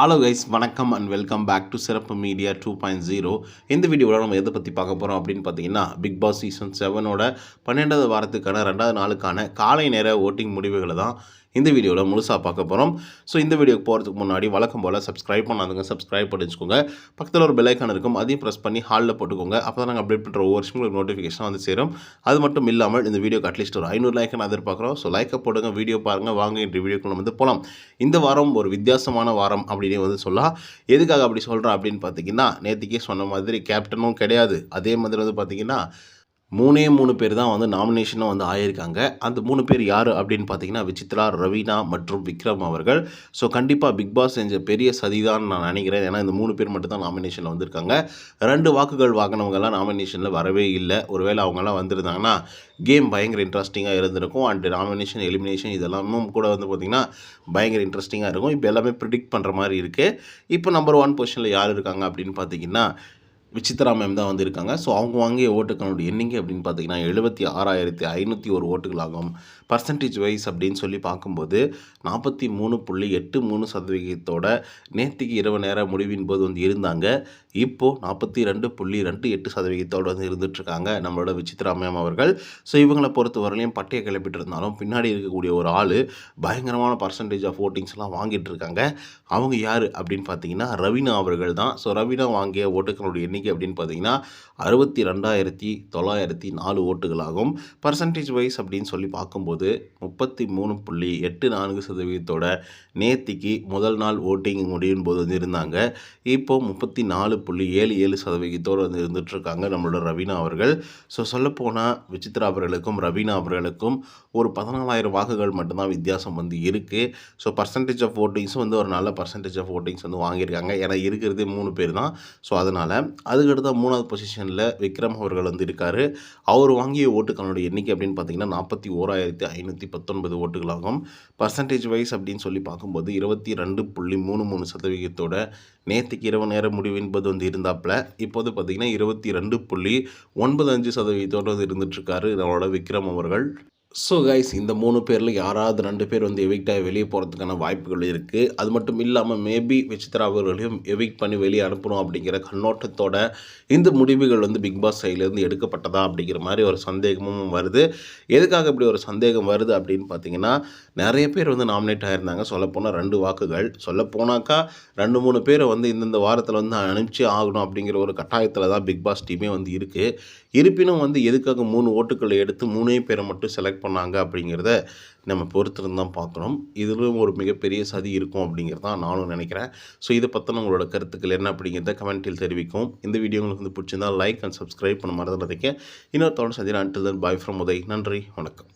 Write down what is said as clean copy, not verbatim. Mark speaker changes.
Speaker 1: Hello guys, வணக்கம் and welcome back to சிறப்பு media 2.0. இந்த வீடியோவில் நம்ம எதை பற்றி பார்க்க போகிறோம் அப்படின்னு பார்த்தீங்கன்னா, பிக் பாஸ் சீசன் 7ஓட 12வது வாரத்துக்கான 2வது நாளுக்கான காலை நேர ஓட்டிங் முடிவுகளை தான் இந்த வீடியோவில் முழுசாக பார்க்க போகிறோம். ஸோ இந்த வீடியோக்கு போகிறதுக்கு முன்னாடி வழக்கம் போல் சப்ஸ்கிரைப் பண்ணாதுங்க, சப்ஸ்கிரைப் பண்ணி வச்சுக்கோங்க. பக்கத்தில் ஒரு பெல் ஐக்கான் இருக்கும், அதையும் ப்ரெஸ் பண்ணி ஹாலில் போட்டுக்கோங்க. அப்போ தான் நாங்கள் அப்டேட் பண்ணுற ஒவ்வொரு விஷயங்களும் நோட்டிஃபிகேஷன் வந்து சேரும். அது மட்டும் இல்லாமல் இந்த வீடியோக்கு அட்லீஸ்ட் ஒரு 500 லைக் நான் எதிர்பார்க்குறோம். ஸோ லைக்கை போடுங்க, வீடியோ பாருங்கள். வாங்க இன்று வீடியோக்குள்ள வந்து போகலாம். இந்த வாரம் ஒரு வித்தியாசமான வாரம் அப்படின்னே வந்து சொல்லலாம். எதுக்காக அப்படி சொல்கிறேன் அப்படின்னு பார்த்தீங்கன்னா, நேற்றுக்கே சொன்ன மாதிரி கேப்டனும் கிடையாது. அதே மாதிரி வந்து பார்த்தீங்கன்னா 3 பேர் தான் வந்து நாமினேஷனும் வந்து ஆயிருக்காங்க. அந்த 3 பேர் யார் அப்படின்னு பார்த்தீங்கன்னா, விசித்ரா, ரவீனா மற்றும் விக்ரம் அவர்கள். ஸோ கண்டிப்பாக பிக் பாஸ் செஞ்ச பெரிய சதிதான் நான் நினைக்கிறேன். ஏன்னா இந்த 3 பேர் மட்டும் தான் நாமினேஷனில் வந்திருக்காங்க. 2 வாக்குகள் வாங்கினவங்கலாம் நாமினேஷனில் வரவே இல்லை. ஒருவேளை அவங்கெல்லாம் வந்திருந்தாங்கன்னா கேம் பயங்கர இன்ட்ரெஸ்டிங்காக இருந்திருக்கும். அண்ட் நாமினேஷன், எலிமினேஷன் இதெல்லாமும் கூட வந்து பார்த்திங்கன்னா பயங்கர இன்ட்ரெஸ்டிங்காக இருக்கும். இப்போ எல்லாமே ப்ரிடிக்ட் பண்ணுற மாதிரி இருக்குது. இப்போ நம்பர் 1 பொசிஷனில் யார் இருக்காங்க அப்படின்னு பார்த்தீங்கன்னா, விசித்ரா மேம் தான் வந்திருக்காங்க. ஸோ அவங்க வாங்கிய ஓட்டுக்களுடைய எண்ணிக்கை அப்படின்னு பார்த்தீங்கன்னா 76,501 ஓட்டுகளாகும். பர்சன்டேஜ் வைஸ் அப்படின்னு சொல்லி பார்க்கும்போது 43.83% நேற்றுக்கு இரவு நேர முடிவின் போது வந்து இருந்தாங்க. இப்போது 42.28% வந்து இருந்துகிட்ருக்காங்க நம்மளோட விசித்ரா மேம் அவர்கள். ஸோ இவங்களை பொறுத்த வரலையும் பட்டையை கிளப்பிட்டு இருந்தாலும் பின்னாடி இருக்கக்கூடிய ஒரு ஆள் பயங்கரமான பர்சன்டேஜ் ஆஃப் ஓட்டிங்ஸ்லாம் வாங்கிட்டு இருக்காங்க. அவங்க யார் அப்படின்னு பார்த்தீங்கன்னா ரவீனா அவர்கள் தான். ஸோ ரவீனா வாங்கிய ஓட்டுகளுடைய எண்ணிக்கை அப்படின்னு பார்த்தீங்கன்னா 62,904 ஓட்டுகளாகும். பர்சன்டேஜ் வைஸ் அப்படின்னு சொல்லி பார்க்கும்போது 33.84% நேத்திக்கு முதல் நாள் ஓட்டிங் முடியும் போது வந்து இருந்தாங்க. இப்போது 34.77% வந்து இருந்துகிட்ருக்காங்க நம்மளோட ரவீனா அவர்கள். ஸோ சொல்லப்போனால் விசித்ரா அவர்களுக்கும் ரவீனா அவர்களுக்கும் ஒரு 14,000 வாக்குகள் மட்டும்தான் வித்தியாசம் வந்து இருக்குது. ஸோ பர்சன்டேஜ் ஆஃப் ஓட்டிங்ஸும் வந்து ஒரு நல்ல பர்சன்டேஜ் ஆஃப் ஓட்டிங்ஸ் வந்து வாங்கியிருக்காங்க. ஏன்னா இருக்கிறதே 3 பேர் தான். ஸோ அதனால் அதுக்கடுத்த 3வது பொசிஷனில் விக்ரம் அவர்கள் வந்து இருக்கார். அவர் வாங்கிய ஓட்டுகளுடைய எண்ணிக்கை அப்படின்னு பார்த்தீங்கன்னா 41,519 ஓட்டுகளாகும். பர்சன்டேஜ் வைஸ் அப்படின்னு சொல்லி பார்க்கும்போது 22.33% நேற்றுக்கு இரவு நேர முடிவு என்பது வந்து இருந்தாப்புல. இப்போது பார்த்திங்கன்னா 22.95% வந்து இருந்துகிட்ருக்காரு நம்மளோட விக்ரம் அவர்கள். ஸோ கைஸ், இந்த 3 பேரில் யாராவது 2 பேர் வந்து எவிக்டாக வெளியே போகிறதுக்கான வாய்ப்புகள் இருக்குது. அது மட்டும் இல்லாமல் மேபி விசித்ரா அவர்களையும் எவிக்ட் பண்ணி வெளியே அனுப்பணும் அப்படிங்கிற கண்ணோட்டத்தோட இந்த முடிவுகள் வந்து பிக் பாஸ் சைட்லேருந்து எடுக்கப்பட்டதா அப்படிங்கிற மாதிரி ஒரு சந்தேகமும் வருது. எதுக்காக இப்படி ஒரு சந்தேகம் வருது அப்படின்னு பார்த்தீங்கன்னா, நிறைய பேர் வந்து நாமினேட் ஆகியிருந்தாங்க. சொல்லப்போனால் 2 வாக்குகள் சொல்லப்போனாக்கா 2-3 பேரை வந்து இந்தந்த வாரத்தில் வந்து அனுப்பிச்சி ஆகணும் அப்படிங்கிற ஒரு கட்டாயத்தில் தான் பிக் பாஸ் டீமே வந்து இருக்குது. இருப்பினும் வந்து எதுக்காக 3 ஓட்டுக்களை எடுத்து 3 பேரை மட்டும் செலக்ட் பண்ணாங்க அப்படிங்கிறத நம்ம பொறுத்திருந்து தான் பார்க்கணும். இதிலும் ஒரு மிகப்பெரிய சதி இருக்கும் அப்படிங்கிறது தான் நானும் நினைக்கிறேன். ஸோ இதை பற்றின உங்களோட கருத்துக்கள் என்ன அப்படிங்கிறத கமெண்ட்டில் தெரிவிக்கும். இந்த வீடியோ உங்களுக்கு வந்து பிடிச்சிருந்தால் லைக் அண்ட் சப்ஸ்கிரைப் பண்ண மறந்துடாதீங்க. இன்னொரு தொடர்ந்து Chandran. Until then bye from Uday. நன்றி, வணக்கம்.